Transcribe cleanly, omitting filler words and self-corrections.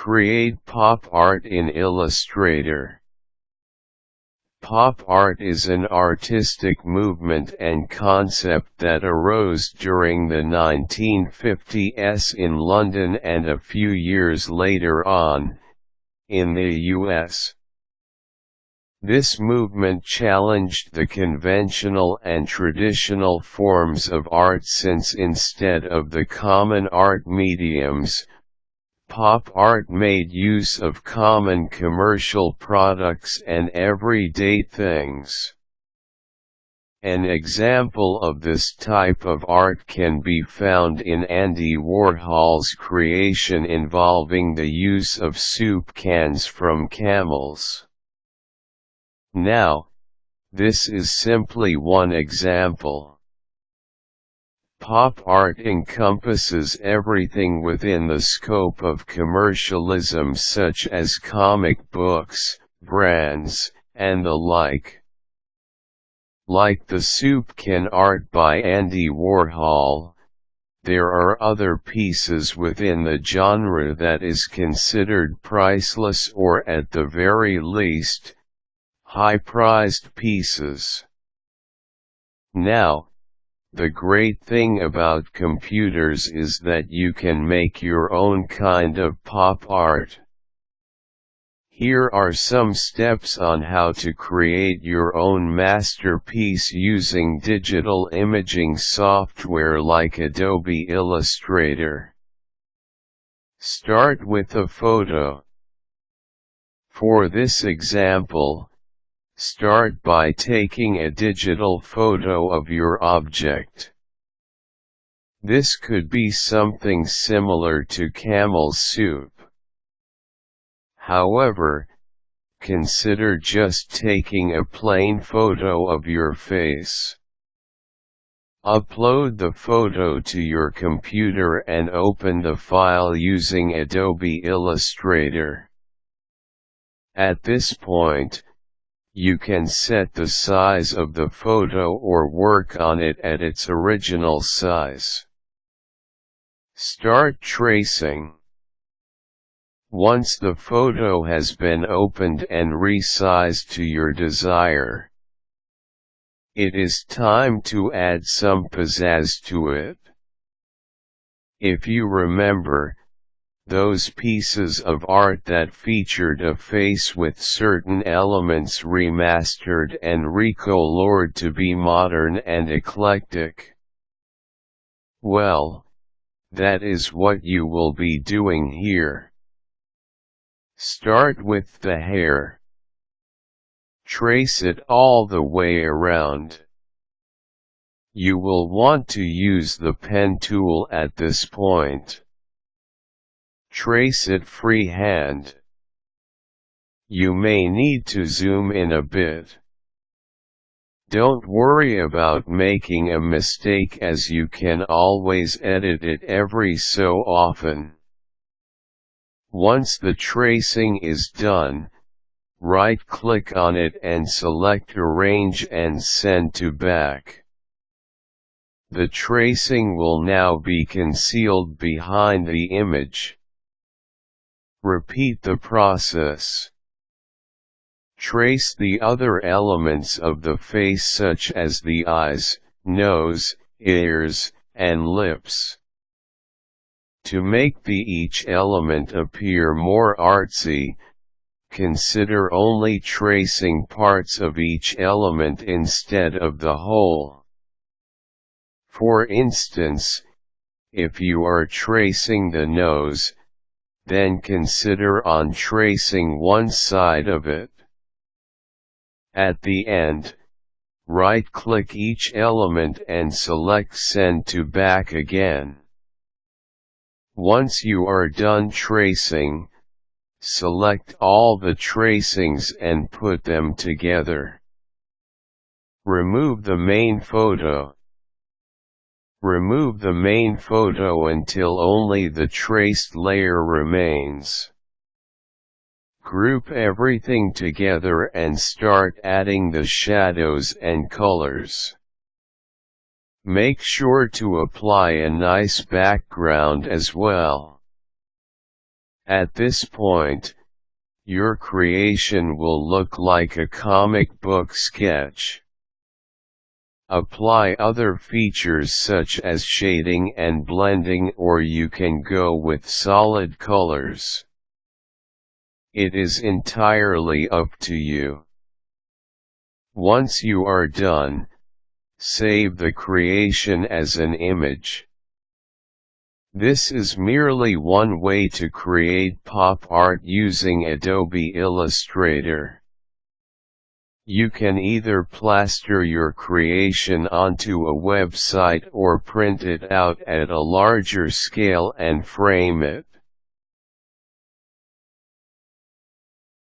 Create pop art in Illustrator. Pop art is an artistic movement and concept that arose during the 1950s in London and a few years later on, in the US. This movement challenged the conventional and traditional forms of art, since instead of the common art mediums, pop art made use of common commercial products and everyday things. An example of this type of art can be found in Andy Warhol's creation involving the use of soup cans from camels. Now, this is simply one example. Pop art encompasses everything within the scope of commercialism, such as comic books, brands, and the like. Like the soup can art by Andy Warhol, there are other pieces within the genre that is considered priceless, or at the very least, high-priced pieces. Now, the great thing about computers is that you can make your own kind of pop art. Here are some steps on how to create your own masterpiece using digital imaging software like Adobe Illustrator. Start with a photo. For this example, start by taking a digital photo of your object. This could be something similar to camel soup. However, consider just taking a plain photo of your face. Upload the photo to your computer and open the file using Adobe Illustrator. At this point, you can set the size of the photo or work on it at its original size. Start tracing. Once the photo has been opened and resized to your desire, it is time to add some pizzazz to it. If you remember, those pieces of art that featured a face with certain elements remastered and recolored to be modern and eclectic. Well, that is what you will be doing here. Start with the hair. Trace it all the way around. You will want to use the pen tool at this point. Trace it freehand. You may need to zoom in a bit. Don't worry about making a mistake, as you can always edit it every so often. Once the tracing is done, right-click on it and select Arrange and Send to Back. The tracing will now be concealed behind the image. Repeat the process. Trace the other elements of the face, such as the eyes, nose, ears, and lips. To make each element appear more artsy, consider only tracing parts of each element instead of the whole. For instance, if you are tracing the nose, then consider on tracing one side of it. At the end, right-click each element and select Send to Back again. Once you are done tracing, select all the tracings and put them together. Remove the main photo. Remove the main photo until only the traced layer remains. Group everything together and start adding the shadows and colors. Make sure to apply a nice background as well. At this point, your creation will look like a comic book sketch. Apply other features such as shading and blending, or you can go with solid colors. It is entirely up to you. Once you are done, save the creation as an image. This is merely one way to create pop art using Adobe Illustrator. You can either plaster your creation onto a website or print it out at a larger scale and frame it.